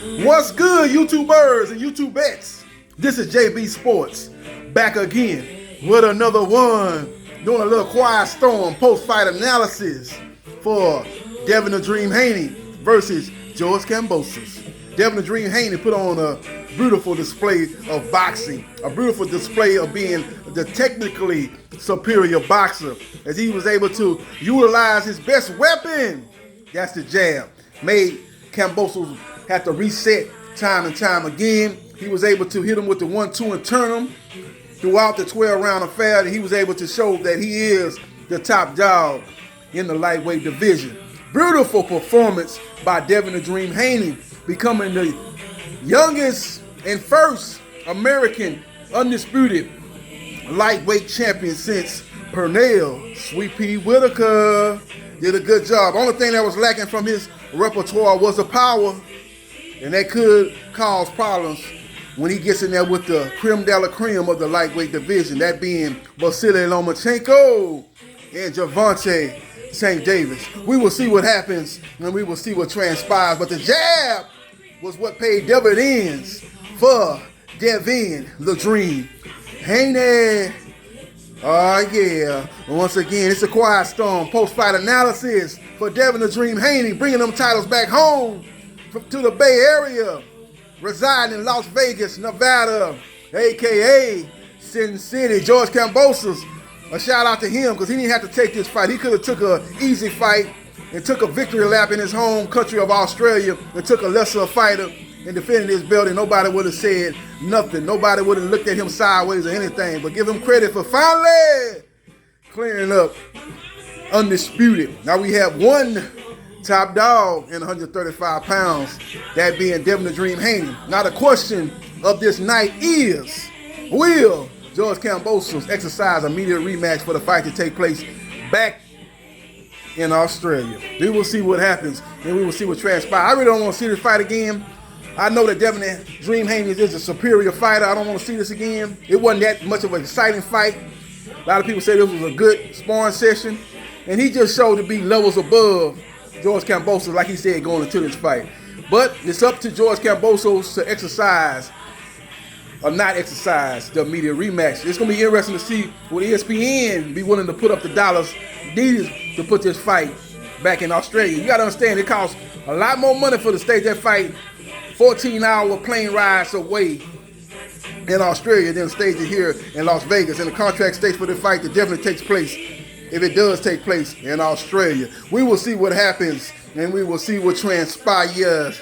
What's good, YouTubers and YouTubettes? This is JB Sports, back again with another one, doing a little quiet storm post-fight analysis for Devin the Dream Haney versus Haney-Kambosos. Devin the Dream Haney put on a beautiful display of boxing, a beautiful display of being the technically superior boxer, as he was able to utilize his best weapon, that's the jab. Made Kambosos have to reset time and time again. He was able to hit him with the 1-2 and turn him throughout the 12-round affair. He was able to show that he is the top dog in the lightweight division. Beautiful performance by Devin the Dream Haney, becoming the youngest and first American undisputed lightweight champion since Pernell Sweet Pea Whitaker. Did a good job. Only thing that was lacking from his repertoire was the power, and that could cause problems when he gets in there with the creme de la creme of the lightweight division, that being Vasily Lomachenko and Gervonta St. Davis. We will see what happens, and we will see what transpires, but the jab was what paid dividends for Devin the Dream Haney. Oh yeah, once again, it's a quiet storm post-fight analysis for Devin the Dream Haney, bringing them titles back home to the Bay Area, residing in Las Vegas, Nevada, a.k.a. Sin City. Haney-Kambosos, a shout out to him because he didn't have to take this fight. He could have took an easy fight and took a victory lap in his home country of Australia and took a lesser fighter and defended his belt, and nobody would have said nothing. Nobody would have looked at him sideways or anything, but give him credit for finally clearing up undisputed. Now we have one top dog in 135 pounds, that being Devin the Dream Haney. Now the question of this night is, will Haney-Kambosos exercise immediate rematch for the fight to take place back in Australia? We will see what happens, and we will see what transpires. I really don't want to see this fight again. I know that Devin the Dream Haney is a superior fighter. I don't want to see this again. It wasn't that much of an exciting fight. A lot of people say this was a good sparring session, and he just showed to be levels above Haney-Kambosos, like he said, going into this fight. But it's up to Haney-Kambosos to exercise or not exercise the immediate rematch. It's going to be interesting to see will ESPN be willing to put up the dollars needed to put this fight back in Australia. You got to understand, it costs a lot more money for the stage that fight 14-hour plane rides away in Australia than stage it here in Las Vegas. And the contract states for the fight that definitely takes place, if it does take place, in Australia. We will see what happens, and we will see what transpires.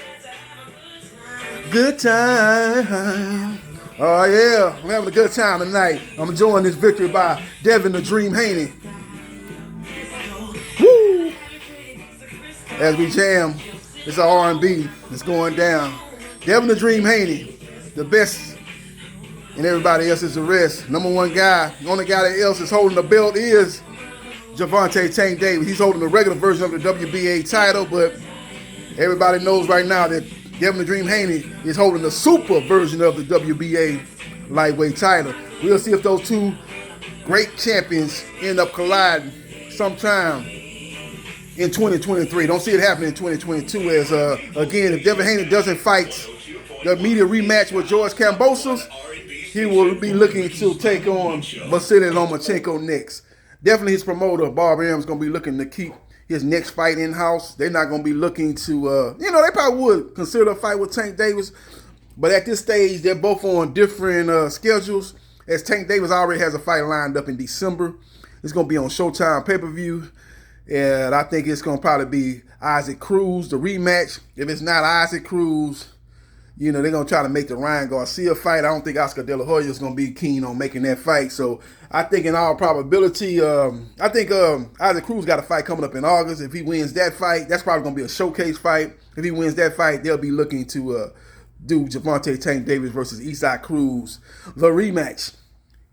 Good time. Oh yeah, I'm having a good time tonight. I'm enjoying this victory by Devin the Dream Haney. Woo! As we jam, it's an R&B that's going down. Devin the Dream Haney, the best, and everybody else is the rest. Number one guy, the only guy that else is holding the belt is Gervonta St. Davis. He's holding the regular version of the WBA title, but everybody knows right now that Devin the Dream Haney is holding the super version of the WBA lightweight title. We'll see if those two great champions end up colliding sometime in 2023. Don't see it happening in 2022, as again, if Devin Haney doesn't fight the immediate rematch with Haney-Kambosos, he will be looking to take on Vasily Lomachenko next. Definitely his promoter, Bob Arum, is going to be looking to keep his next fight in-house. They're not going to be looking to, they probably would consider a fight with Tank Davis, but at this stage, they're both on different schedules, as Tank Davis already has a fight lined up in December. It's going to be on Showtime pay-per-view, and I think it's going to probably be Isaac Cruz, the rematch. If it's not Isaac Cruz, they're going to try to make the Ryan Garcia fight. I don't think Oscar De La Hoya is going to be keen on making that fight. So I think in all probability, Isaac Cruz got a fight coming up in August. If he wins that fight, that's probably going to be a showcase fight. If he wins that fight, they'll be looking to do Gervonta Tank Davis versus Isaac Cruz, the rematch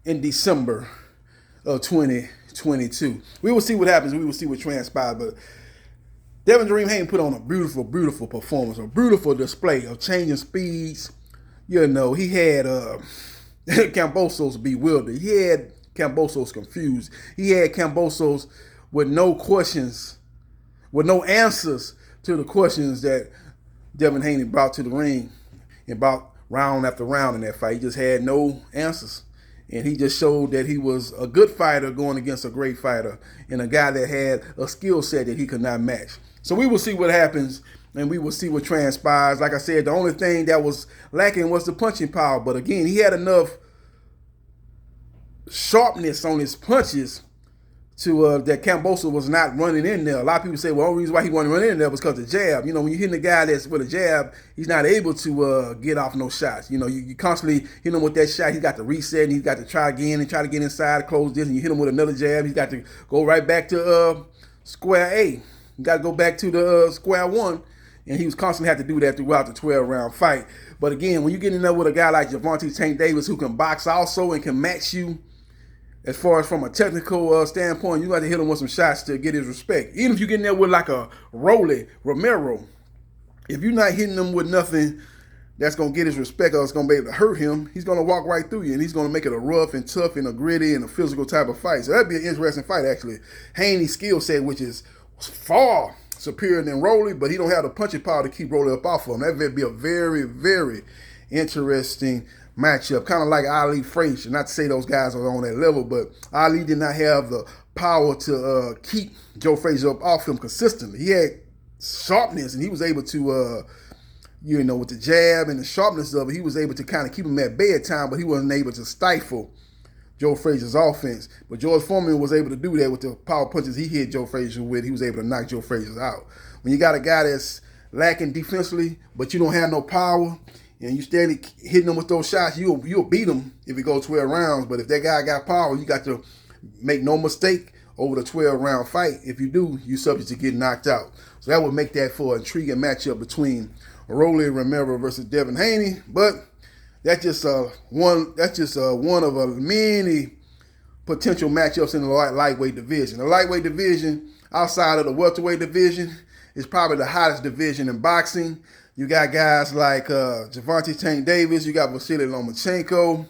in December of 2022. We will see what happens. We will see what transpires. But Devin Dream Haney put on a beautiful, beautiful performance, a beautiful display of changing speeds. He had Kambosos bewildered. He had Kambosos confused. He had Kambosos with no questions, with no answers to the questions that Devin Haney brought to the ring and brought round after round in that fight. He just had no answers. And he just showed that he was a good fighter going against a great fighter and a guy that had a skill set that he could not match. So we will see what happens and we will see what transpires. Like I said, the only thing that was lacking was the punching power. But again, he had enough sharpness on his punches to that Kambosos was not running in there. A lot of people say, well, the only reason why he wasn't running in there was because of the jab. You know, when you're hitting a guy that's with a jab, he's not able to get off no shots. You know, you constantly hit him with that shot. He's got to reset and he's got to try again and try to get inside, close this, and you hit him with another jab. He's got to go right back to square A. You got to go back to the square one. And he was constantly had to do that throughout the 12-round fight. But again, when you get in there with a guy like Gervonta Tank Davis who can box also and can match you, as far as from a technical standpoint, you got to hit him with some shots to get his respect. Even if you get in there with like a Rolly Romero, if you're not hitting him with nothing that's going to get his respect or it's going to be able to hurt him, he's going to walk right through you, and he's going to make it a rough and tough and a gritty and a physical type of fight. So that'd be an interesting fight, actually. Haney's skill set, which is far superior than Rolly, but he don't have the punching power to keep Rolly up off of him. That would be a very, very interesting matchup, kind of like Ali Frazier. Not to say those guys are on that level, but Ali did not have the power to keep Joe Frazier up off him consistently. He had sharpness, and he was able to, with the jab and the sharpness of it, he was able to kind of keep him at bay at time, but he wasn't able to stifle Joe Frazier's offense. But George Foreman was able to do that with the power punches he hit Joe Frazier with. He was able to knock Joe Frazier out. When you got a guy that's lacking defensively, but you don't have no power, and you steady hitting them with those shots, you'll beat him if it goes 12 rounds. But if that guy got power, you got to make no mistake over the 12-round fight. If you do, you're subject to get knocked out. So that would make that for an intriguing matchup between Rolly Romero versus Devin Haney. But that's just one of many potential matchups in the lightweight division. The lightweight division, outside of the welterweight division, is probably the hottest division in boxing. You got guys like Gervonta Tank Davis. You got Vasily Lomachenko.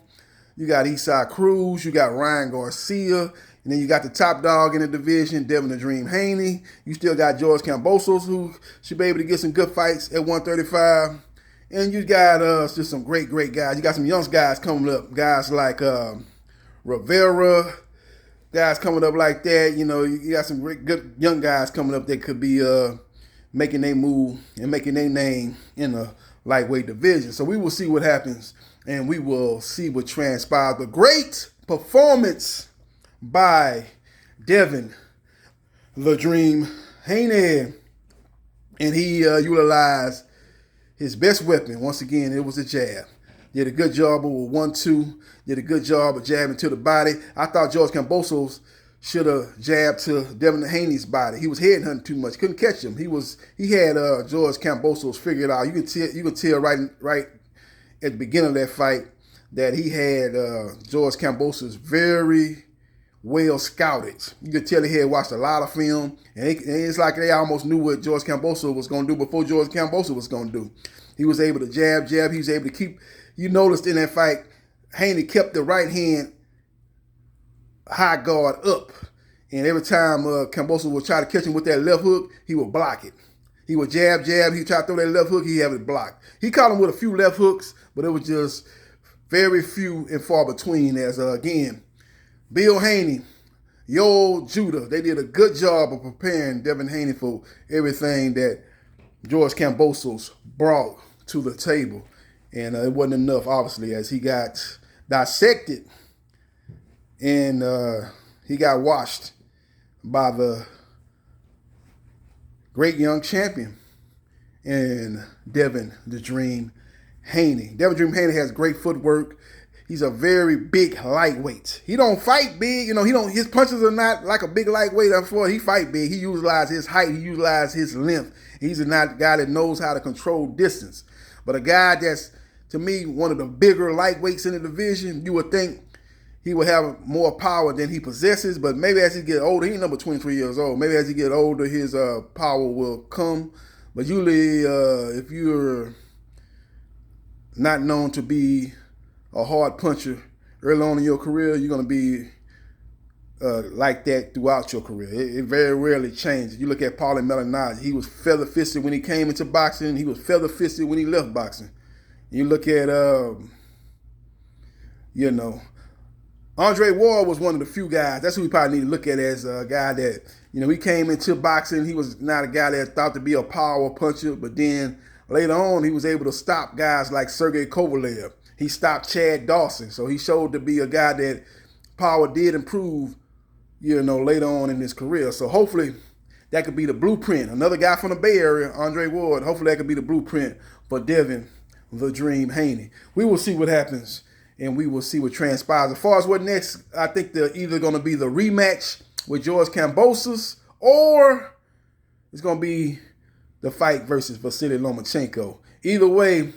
You got Isaac Cruz. You got Ryan Garcia. And then you got the top dog in the division, Devin the Dream Haney. You still got George Kambosos, who should be able to get some good fights at 135. And you got just some great guys. You got some young guys coming up. Guys like Rivera. Guys coming up like that. You know, you got some great, good young guys coming up that could be making their move and making their name in the lightweight division. So we will see what happens and we will see what transpires. But great performance by Devin the Dream Haney. And he utilized his best weapon. Once again, it was a jab. Did a good job with 1-2. Did a good job of jabbing to the body. I thought George Kambosos should have jabbed to Devin Haney's body. He was head hunting too much. Couldn't catch him. He had George Kambosos figured out. You could tell right at the beginning of that fight that he had George Kambosos very well scouted. You could tell he had watched a lot of film, and it's like they almost knew what George Kambosos was going to do before George Kambosos was going to do. He was able to jab. He was able to keep. You noticed in that fight, Haney kept the right hand high guard up. And every time Kambosos would try to catch him with that left hook, he would block it. He would jab. He would try to throw that left hook, he had it blocked. He caught him with a few left hooks, but it was just very few and far between. As again, Bill Haney, Yo Judah, they did a good job of preparing Devin Haney for everything that George Kambosos brought to the table. And it wasn't enough, obviously, as he got dissected and he got washed by the great young champion and Devin the Dream Haney. Devin Dream Haney has great footwork. He's a very big lightweight. He don't fight big, his punches are not like a big lightweight. Therefore, he fight big. He utilizes his height, he utilizes his length. He's not a guy that knows how to control distance. But a guy that's, to me, one of the bigger lightweights in the division, you would think he would have more power than he possesses, but maybe as he get older, he's number 23 years old. Maybe as he get older, his power will come. But usually, if you're not known to be a hard puncher early on in your career, you're going to be like that throughout your career. It very rarely changes. You look at Paulie Malignaggi, he was feather-fisted when he came into boxing. He was feather-fisted when he left boxing. You look at, Andre Ward was one of the few guys. That's who we probably need to look at as a guy that, he came into boxing. He was not a guy that thought to be a power puncher, but then later on, he was able to stop guys like Sergey Kovalev. He stopped Chad Dawson. So he showed to be a guy that power did improve, later on in his career. So hopefully that could be the blueprint. Another guy from the Bay Area, Andre Ward, hopefully that could be the blueprint for Devin the Dream Haney. We will see what happens, and we will see what transpires. As far as what next, I think they're either going to be the rematch with George Kambosos, or it's going to be the fight versus Vasily Lomachenko. Either way,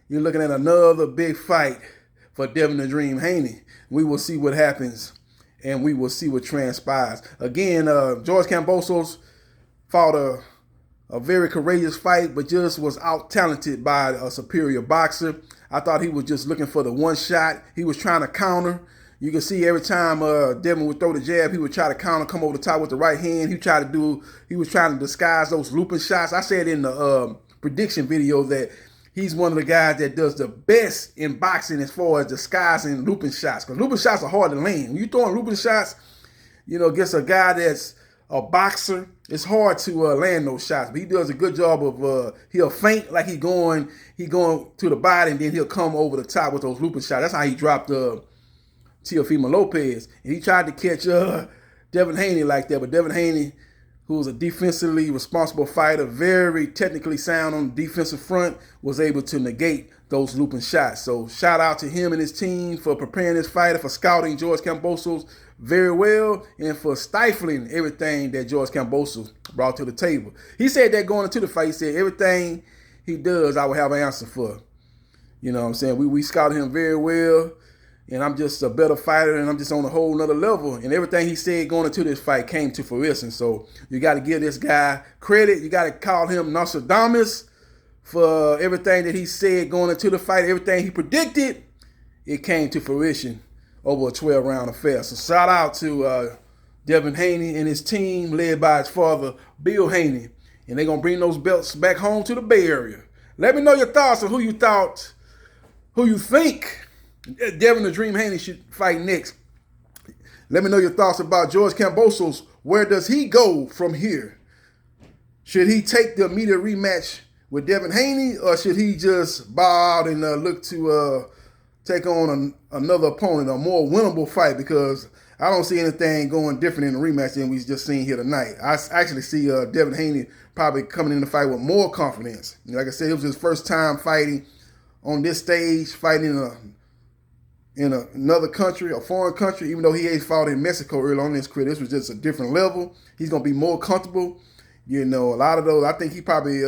you're looking at another big fight for Devin the Dream Haney. We will see what happens, and we will see what transpires. Again, George Kambosos fought a very courageous fight, but just was out-talented by a superior boxer. I thought he was just looking for the one shot. He was trying to counter. You can see every time Devin would throw the jab, he would try to counter, come over the top with the right hand. He was trying to disguise those looping shots. I said in the prediction video that he's one of the guys that does the best in boxing as far as disguising looping shots. Because looping shots are hard to land. When you're throwing looping shots, against a guy that's a boxer, it's hard to land those shots. But he does a good job of, he'll feint like he going to the body, and then he'll come over the top with those looping shots. That's how he dropped Teofimo Lopez. And he tried to catch Devin Haney like that. But Devin Haney, who was a defensively responsible fighter, very technically sound on the defensive front, was able to negate those looping shots. So shout out to him and his team for preparing this fighter, for scouting George Kambosos very well, and for stifling everything that George Kambosos brought to the table. He said that going into the fight, he said, everything he does, I will have an answer for. You know what I'm saying? We scouted him very well, and I'm just a better fighter, and I'm just on a whole nother level. And everything he said going into this fight came to fruition. So you got to give this guy credit. You got to call him Nostradamus for everything that he said going into the fight. Everything he predicted, it came to fruition over a 12-round affair. So shout out to Devin Haney and his team, led by his father, Bill Haney. And they're going to bring those belts back home to the Bay Area. Let me know your thoughts on who you think Devin the Dream Haney should fight next. Let me know your thoughts about George Kambosos. Where does he go from here? Should he take the immediate rematch with Devin Haney, or should he just bow out and look to take on another opponent, a more winnable fight? Because I don't see anything going different in the rematch than we just seen here tonight. I actually see Devin Haney probably coming in the fight with more confidence. Like I said, it was his first time fighting on this stage, fighting in another country, a foreign country, even though he ain't fought in Mexico early on in his career. This was just a different level. He's going to be more comfortable. A lot of those, I think he probably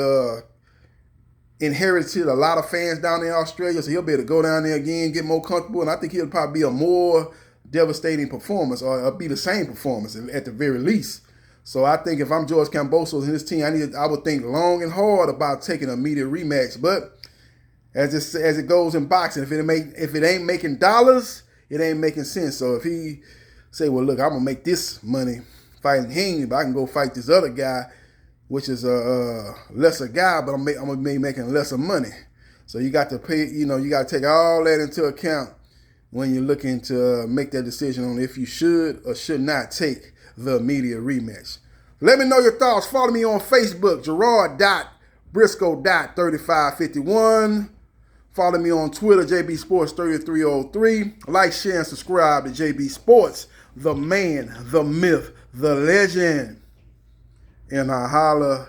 inherited a lot of fans down there in Australia, so he'll be able to go down there again, get more comfortable, and I think he'll probably be a more devastating performance, or be the same performance at the very least. So I think if I'm George Kambosos and his team, I would think long and hard about taking an immediate rematch. But as it goes in boxing, if it ain't making dollars, it ain't making sense. So if he say, well, look, I'm gonna make this money fighting Haney, but I can go fight this other guy, which is a lesser guy, but I'm gonna be making lesser money. So you got to pay, you got to take all that into account when you're looking to make that decision on if you should or should not take the immediate rematch. Let me know your thoughts. Follow me on Facebook, Gerard.Briscoe.3551. Follow me on Twitter, JBsports3303. Like, share, and subscribe to JB Sports, the man, the myth, the legend. And I holla